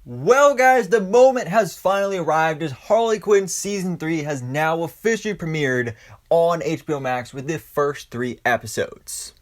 Well guys, the moment has finally arrived as Harley Quinn Season 3 has now officially premiered on HBO Max with the first 3 episodes.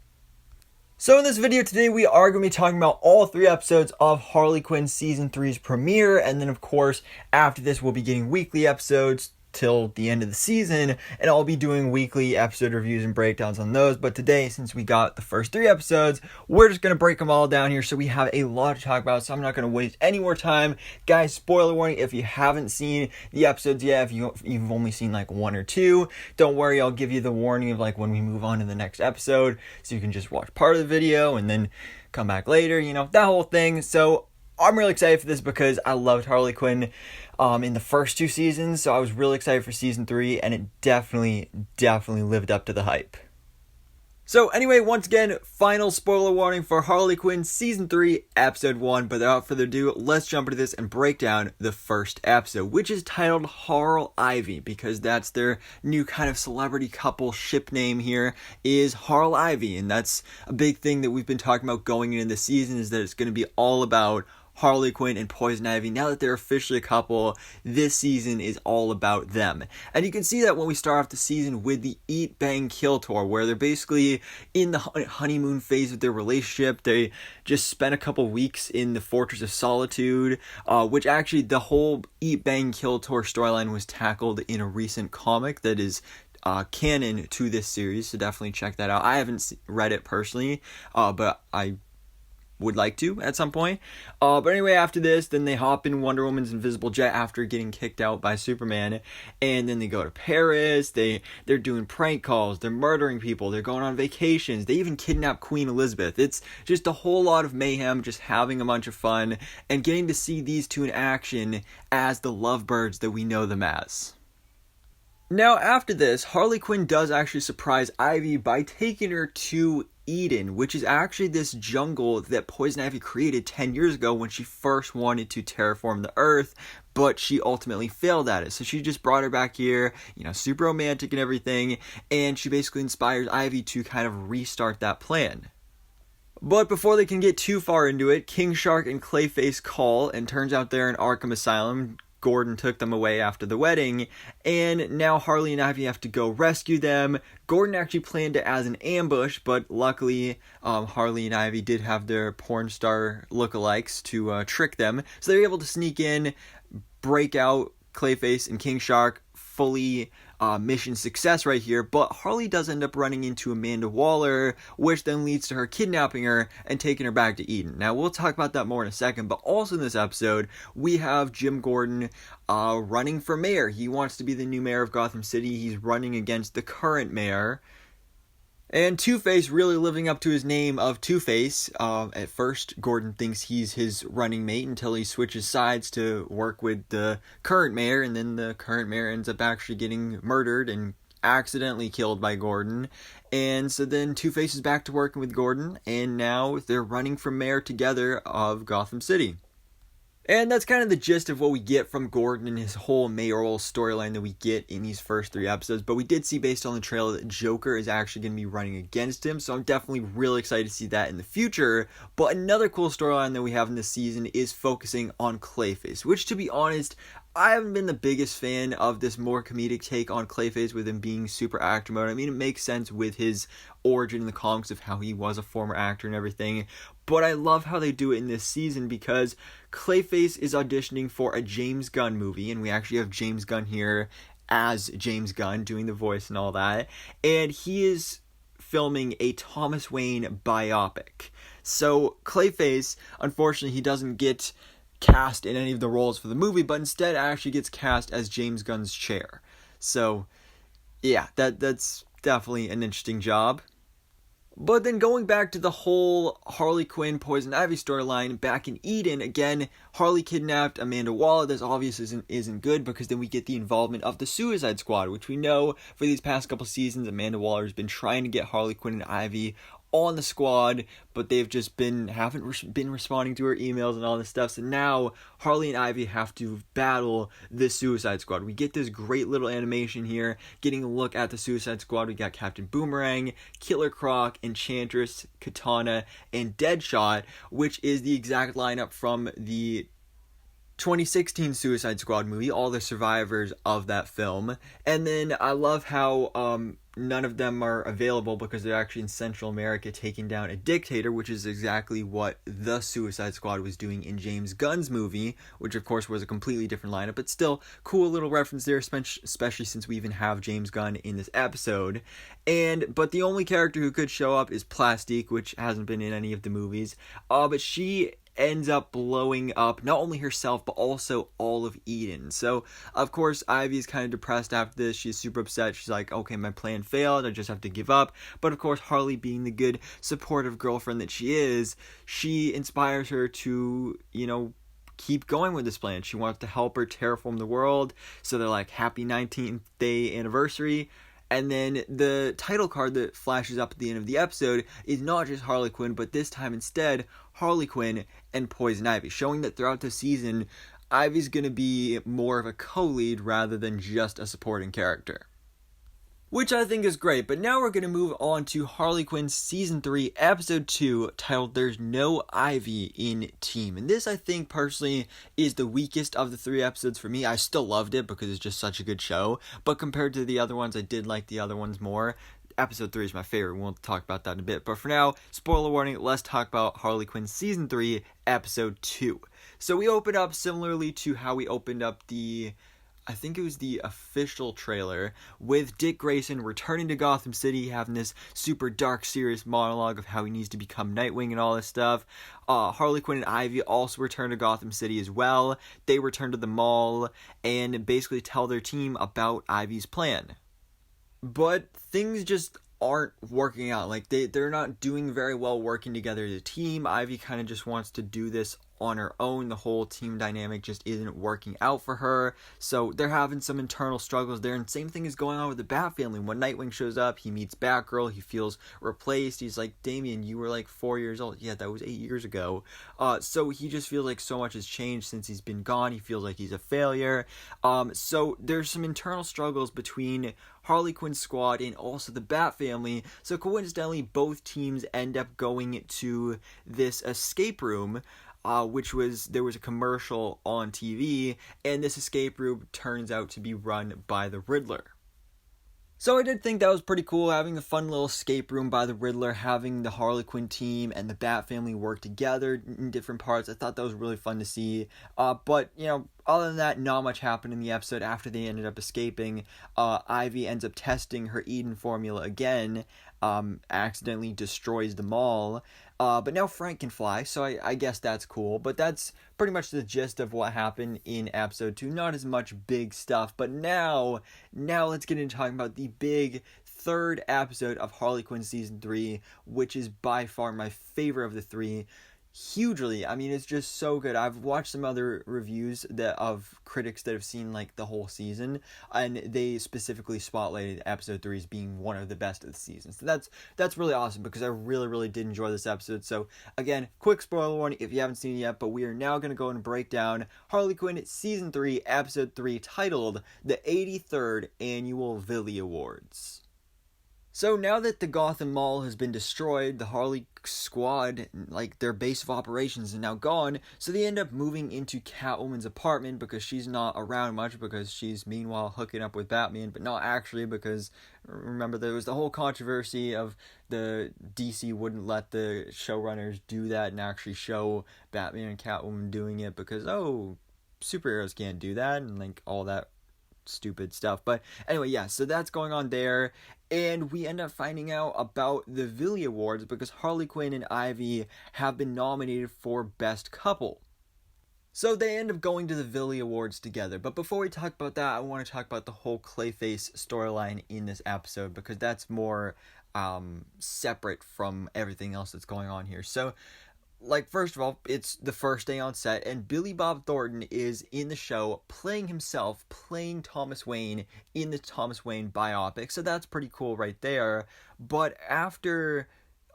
So in this video today, we are going to be talking about all 3 episodes of Harley Quinn Season 3's premiere, and then of course, after this we'll be getting weekly episodes till the end of the season, and I'll be doing weekly episode reviews and breakdowns on those. But today, since we got the first 3 episodes, we're just going to break them all down here, so we have a lot to talk about, so I'm not going to waste any more time. Guys, spoiler warning, if you haven't seen the episodes yet, if you've only seen like 1 or 2, don't worry, I'll give you the warning of like when we move on to the next episode, so you can just watch part of the video and then come back later, that whole thing. So I'm really excited for this because I loved Harley Quinn in the first 2 seasons, so I was really excited for Season 3, and it definitely lived up to the hype. So anyway, once again, final spoiler warning for Harley Quinn Season 3, Episode 1, but without further ado, let's jump into this and break down the first episode, which is titled HarlIvy, because that's their new kind of celebrity couple ship name here, is HarlIvy, and that's a big thing that we've been talking about going into the season, is that it's going to be all about Harley Quinn and Poison Ivy. Now that they're officially a couple, this season is all about them. And you can see that when we start off the season with the Eat, Bang, Kill tour, where they're basically in the honeymoon phase of their relationship. They just spent a couple weeks in the Fortress of Solitude, which actually the whole Eat, Bang, Kill tour storyline was tackled in a recent comic that is canon to this series, so definitely check that out. I haven't read it personally, but I would like to at some point. But anyway, after this, then they hop in Wonder Woman's invisible jet after getting kicked out by Superman, and then they go to Paris. They're doing prank calls, they're murdering people, they're going on vacations, they even kidnap Queen Elizabeth. It's just a whole lot of mayhem, just having a bunch of fun, and getting to see these two in action as the lovebirds that we know them as. Now, after this, Harley Quinn does actually surprise Ivy by taking her to Eden, which is actually this jungle that Poison Ivy created 10 years ago when she first wanted to terraform the Earth, but she ultimately failed at it. So she just brought her back here, super romantic and everything, and she basically inspires Ivy to kind of restart that plan. But before they can get too far into it, King Shark and Clayface call, and turns out they're in Arkham Asylum. Gordon took them away after the wedding, and now Harley and Ivy have to go rescue them. Gordon actually planned it as an ambush, but luckily Harley and Ivy did have their porn star lookalikes to trick them, so they were able to sneak in, break out Clayface and King Shark. Fully mission success right here, but Harley does end up running into Amanda Waller, which then leads to her kidnapping her and taking her back to Eden. Now, we'll talk about that more in a second, but also in this episode, we have Jim Gordon running for mayor. He wants to be the new mayor of Gotham City. He's running against the current mayor. And Two-Face really living up to his name of Two-Face. At first, Gordon thinks he's his running mate until he switches sides to work with the current mayor, and then the current mayor ends up actually getting murdered and accidentally killed by Gordon. And so then Two-Face is back to working with Gordon, and now they're running for mayor together of Gotham City. And that's kind of the gist of what we get from Gordon and his whole mayoral storyline that we get in these first 3 episodes. But we did see, based on the trailer, that Joker is actually going to be running against him. So I'm definitely really excited to see that in the future. But another cool storyline that we have in this season is focusing on Clayface, which, to be honest, I haven't been the biggest fan of this more comedic take on Clayface with him being super actor mode. I mean, it makes sense with his origin in the comics of how he was a former actor and everything. But I love how they do it in this season because Clayface is auditioning for a James Gunn movie, and we actually have James Gunn here as James Gunn doing the voice and all that. And he is filming a Thomas Wayne biopic. So Clayface, unfortunately, he doesn't get cast in any of the roles for the movie, but instead actually gets cast as James Gunn's chair. So yeah, that's definitely an interesting job. But then going back to the whole Harley Quinn Poison Ivy storyline, back in Eden, again, Harley kidnapped Amanda Waller. This obviously isn't good, because then we get the involvement of the Suicide Squad, which we know for these past couple seasons, Amanda Waller has been trying to get Harley Quinn and Ivy on the squad, but they've just haven't been responding to her emails and all this stuff. So now Harley and Ivy have to battle the Suicide Squad. We get this great little animation here, getting a look at the Suicide Squad. We got Captain Boomerang, Killer Croc, Enchantress, Katana, and Deadshot, which is the exact lineup from the 2016 Suicide Squad movie, all the survivors of that film. And then I love how none of them are available because they're actually in Central America taking down a dictator, which is exactly what the Suicide Squad was doing in James Gunn's movie, which of course was a completely different lineup, but still cool little reference there, especially since we even have James Gunn in this episode. But the only character who could show up is Plastique, which hasn't been in any of the movies. But she ends up blowing up not only herself but also all of Eden. So of course Ivy's kind of depressed after this. She's super upset. She's like, okay, my plan failed, I just have to give up. But of course Harley, being the good supportive girlfriend that she is, she inspires her to keep going with this plan. She wants to help her terraform the world. So they're like, happy 19th day anniversary. And then the title card that flashes up at the end of the episode is not just Harley Quinn, but this time instead, Harley Quinn and Poison Ivy, showing that throughout the season, Ivy's going to be more of a co-lead rather than just a supporting character. Which I think is great, but now we're going to move on to Harley Quinn Season 3, Episode 2, titled There's No Ivy in Team. And this, I think, personally, is the weakest of the 3 episodes for me. I still loved it because it's just such a good show, but compared to the other ones, I did like the other ones more. Episode 3 is my favorite. We'll talk about that in a bit. But for now, spoiler warning, let's talk about Harley Quinn Season 3, Episode 2. So we open up similarly to how we opened up I think it was the official trailer, with Dick Grayson returning to Gotham City, having this super dark, serious monologue of how he needs to become Nightwing and all this stuff. Harley Quinn and Ivy also return to Gotham City as well. They return to the mall and basically tell their team about Ivy's plan. But things just aren't working out. Like, they're not doing very well working together as a team. Ivy kind of just wants to do this on her own. The whole team dynamic just isn't working out for her, so they're having some internal struggles there. And same thing is going on with the Bat family. When Nightwing shows up, he meets Batgirl, he feels replaced. He's like, Damian, you were like 4 years old. Yeah, that was 8 years ago. So he just feels like so much has changed since he's been gone. He feels like he's a failure. So there's some internal struggles between Harley Quinn's squad and also the Bat family. So coincidentally, both teams end up going to this escape room, there was a commercial on TV, and this escape room turns out to be run by the Riddler. So I did think that was pretty cool, having a fun little escape room by the Riddler, having the Harley Quinn team and the Bat family work together in different parts. I thought that was really fun to see. But, other than that, not much happened in the episode. After they ended up escaping, Ivy ends up testing her Eden formula again, accidentally destroys the mall. But now Frank can fly, so I guess that's cool. But that's pretty much the gist of what happened in episode 2. Not as much big stuff, but now let's get into talking about the big third episode of Harley Quinn Season 3, which is by far my favorite of the 3. Hugely. I mean, it's just so good. I've watched some other reviews of critics that have seen like the whole season, and they specifically spotlighted episode 3 as being one of the best of the season. So that's really awesome, because I really, really did enjoy this episode. So again, quick spoiler warning if you haven't seen it yet, but we are now going to go and break down Harley Quinn Season 3, Episode 3, titled The 83rd Annual VILLY Awards. So now that the Gotham Mall has been destroyed, the Harley squad, like their base of operations, is now gone, so they end up moving into Catwoman's apartment because she's not around much, because she's meanwhile hooking up with Batman, but not actually, because remember there was the whole controversy of the DC wouldn't let the showrunners do that and actually show Batman and Catwoman doing it because, superheroes can't do that, and like all that stupid stuff. But anyway, yeah, so that's going on there, and we end up finding out about the VILLY Awards because Harley Quinn and Ivy have been nominated for Best Couple. So they end up going to the VILLY Awards together. But before we talk about that, I want to talk about the whole Clayface storyline in this episode, because that's more separate from everything else that's going on here. So first of all, it's the first day on set, and Billy Bob Thornton is in the show playing Thomas Wayne in the Thomas Wayne biopic, so that's pretty cool right there. But after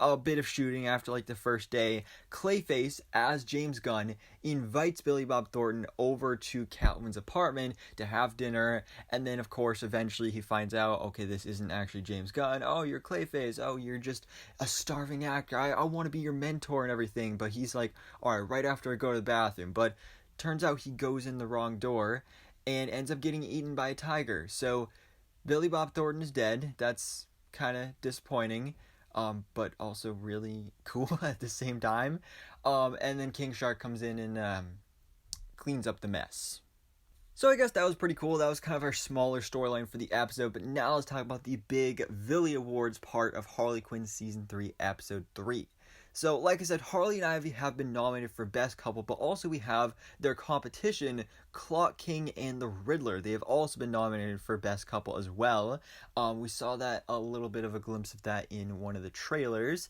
a bit of shooting, after the first day, Clayface, as James Gunn, invites Billy Bob Thornton over to Catwoman's apartment to have dinner, and then of course eventually he finds out, okay, this isn't actually James Gunn. Oh, you're Clayface. Oh, you're just a starving actor. I want to be your mentor and everything. But he's like, alright, right after I go to the bathroom. But turns out he goes in the wrong door and ends up getting eaten by a tiger. So Billy Bob Thornton is dead. That's kind of disappointing, but also really cool at the same time. And then King Shark comes in and cleans up the mess. So I guess that was pretty cool. That was kind of our smaller storyline for the episode. But now let's talk about the big VILLY Awards part of Harley Quinn Season 3, Episode 3. So, like I said, Harley and Ivy have been nominated for Best Couple, but also we have their competition, Clock King and the Riddler. They have also been nominated for Best Couple as well. We saw that, a little bit of a glimpse of that in one of the trailers.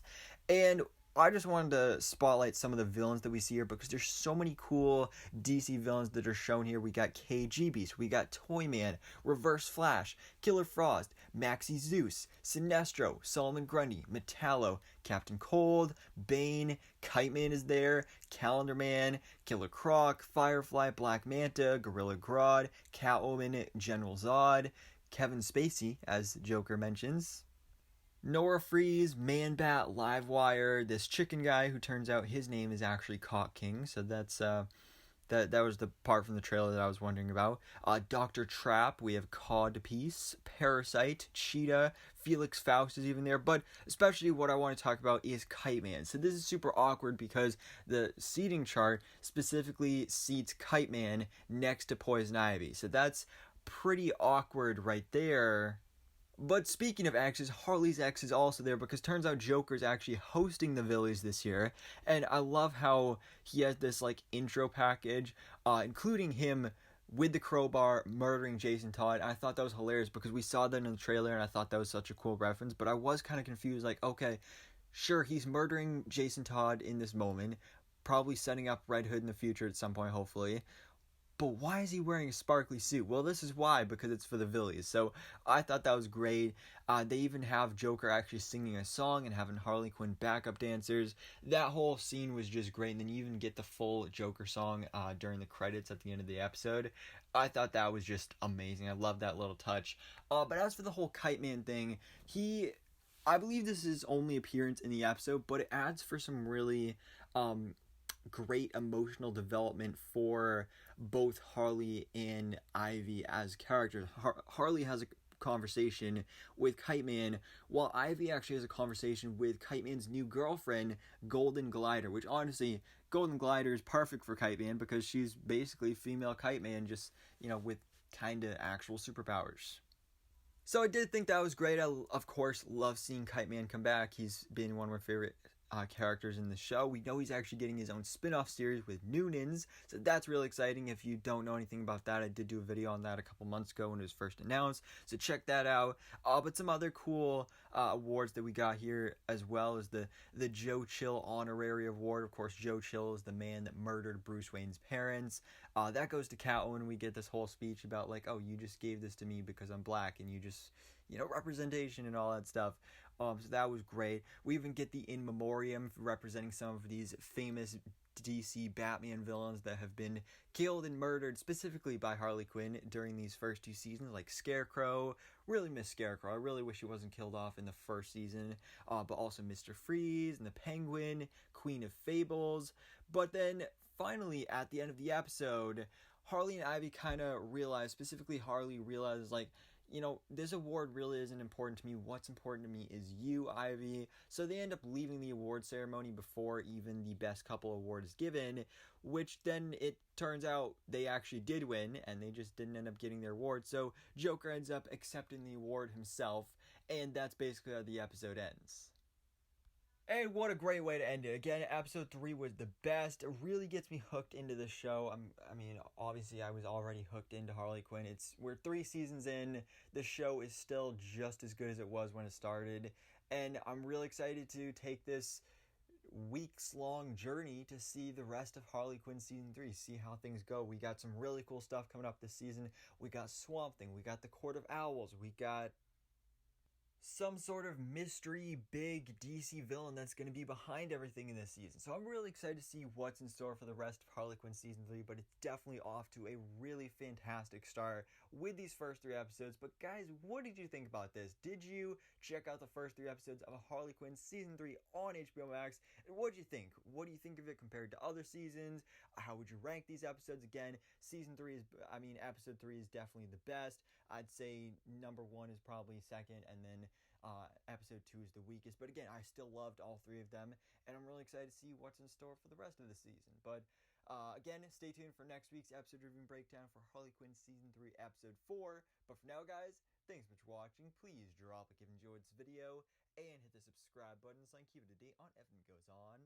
And I just wanted to spotlight some of the villains that we see here because there's so many cool DC villains that are shown here. We got KGBeast, we got Toyman, Reverse Flash, Killer Frost, Maxie Zeus, Sinestro, Solomon Grundy, Metallo, Captain Cold, Bane, Kite Man is there, Calendar Man, Killer Croc, Firefly, Black Manta, Gorilla Grodd, Catwoman, General Zod, Kevin Spacey, as Joker mentions, Nora Freeze, Man-Bat, Livewire, this chicken guy who turns out his name is actually Clock King, so that's that was the part from the trailer that I was wondering about. Dr. Trap, we have Codpiece, Parasite, Cheetah, Felix Faust is even there, but especially what I want to talk about is Kite Man. So this is super awkward because the seating chart specifically seats Kite Man next to Poison Ivy, so that's pretty awkward right there. But speaking of exes, Harley's ex is also there because turns out Joker's actually hosting the VILLY'S this year. And I love how he has this like intro package, including him with the crowbar murdering Jason Todd. I thought that was hilarious because we saw that in the trailer and I thought that was such a cool reference. But I was kind of confused, like, okay, sure, he's murdering Jason Todd in this moment, probably setting up Red Hood in the future at some point, hopefully. But why is he wearing a sparkly suit? Well, this is why, because it's for the VILLY'S. So I thought that was great. They even have Joker actually singing a song and having Harley Quinn backup dancers. That whole scene was just great. And then you even get the full Joker song during the credits at the end of the episode. I thought that was just amazing. I love that little touch. But as for the whole Kite Man thing, I believe this is his only appearance in the episode, but it adds for some really great emotional development for both Harley and Ivy as characters. Harley has a conversation with Kite Man, while Ivy actually has a conversation with Kite Man's new girlfriend, Golden Glider, which honestly, Golden Glider is perfect for Kite Man because she's basically female Kite Man, just, with kind of actual superpowers. So I did think that was great. I, of course, love seeing Kite Man come back. He's been one of my favorite characters in the show. We know he's actually getting his own spin-off series with Noonans, so that's really exciting. If you don't know anything about that, I did do a video on that a couple months ago when it was first announced, so check that out. But some other cool awards that we got here as well is the Joe Chill Honorary Award. Of course, Joe Chill is the man that murdered Bruce Wayne's parents. That goes to Catwoman. We get this whole speech about like, oh, you just gave this to me because I'm black, and you just, representation and all that stuff. So that was great. We even get the In Memoriam representing some of these famous DC Batman villains that have been killed and murdered specifically by Harley Quinn during these first two seasons, like Scarecrow. Really miss Scarecrow. I really wish he wasn't killed off in the first season. But also Mr. Freeze and the Penguin, Queen of Fables. But then finally at the end of the episode, Harley and Ivy kind of realize, specifically Harley realizes, like, this award really isn't important to me. What's important to me is you, Ivy. So they end up leaving the award ceremony before even the Best Couple award is given, which then it turns out they actually did win, and they just didn't end up getting their award. So Joker ends up accepting the award himself, and that's basically how the episode ends. And what a great way to end it. Again, episode 3 was the best. It really gets me hooked into the show. Obviously I was already hooked into Harley Quinn. We're 3 seasons in. The show is still just as good as it was when it started. And I'm really excited to take this weeks-long journey to see the rest of Harley Quinn Season 3, see how things go. We got some really cool stuff coming up this season. We got Swamp Thing. We got the Court of Owls. We got some sort of mystery big DC villain that's going to be behind everything in this season. So I'm really excited to see what's in store for the rest of Harley Quinn season 3, but it's definitely off to a really fantastic start with these first 3 episodes. But guys, what did you think about this? Did you check out the first 3 episodes of Harley Quinn season 3 on HBO Max? And what did you think? What do you think of it compared to other seasons? How would you rank these episodes? Again, episode 3 is definitely the best. I'd say number 1 is probably second, and then episode 2 is the weakest. But again, I still loved all 3 of them, and I'm really excited to see what's in store for the rest of the season. But again, stay tuned for next week's episode review and breakdown for Harley Quinn season 3 episode 4. But for now, guys, thanks so much for watching. Please drop a like if you enjoyed this video, and hit the subscribe button so I can keep it up to date on everything that goes on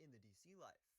in the DC life.